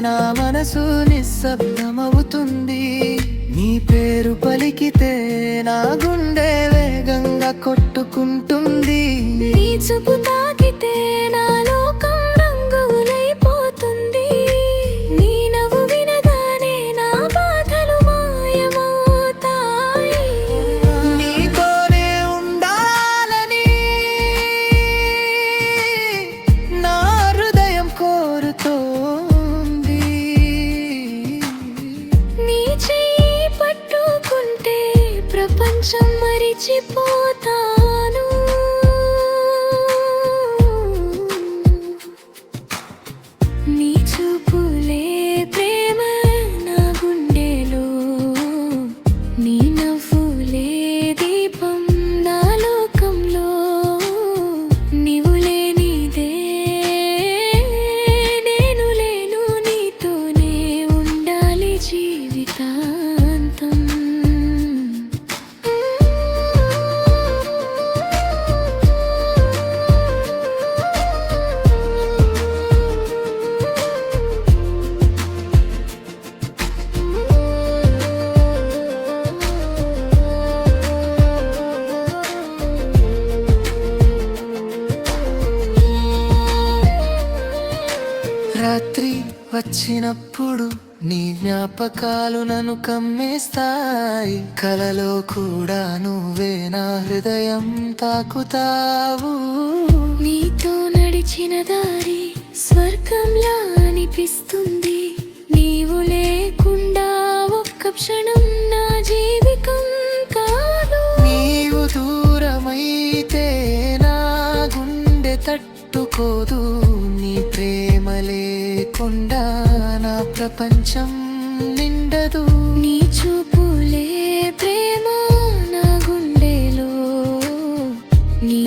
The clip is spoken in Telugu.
నా మనసు నిశ్శబ్దమవుతుంది. నీ పేరు పలికితే నా గుండె వేగంగా కొట్టుకుంటుంది. నీ చూపు తాకితే నా లోకం రంగులైపోతుంది. నీ నవ్వు వినగానే నా బాధలు మాయమవుతాయి. నీతోనే ఉండాలని నా హృదయం కోరుతోంది. నీ చెయ్యి పట్టుకుంటే ప్రపంచం మరిచిపోతాను. నీ చూపులే ప్రేమ నా గుండెలో, నీ నవ్వులే దీపం నా లోకంలో. నీవు లేనిదే నేను లేను, నీతోనే ఉండాలి జీవితాంతం. రాత్రి వచ్చినప్పుడు నీ జ్ఞాపకాలు నన్ను కమ్మేస్తాయి. కలలో కూడా నువ్వే నా హృదయం తాకుతావు. నీతో నడిచిన దారి స్వర్గంలా అనిపిస్తుంది. నీవు లేకుండా ఒక్క క్షణం నా జీవితం కాదు. నీవు దూరమైతే నా గుండె తట్టుకోదు. నీ ప్రేమ లేకుండా నా ప్రపంచం నిండదు. నీ చూపులే ప్రేమ నా గుండెలో, నీ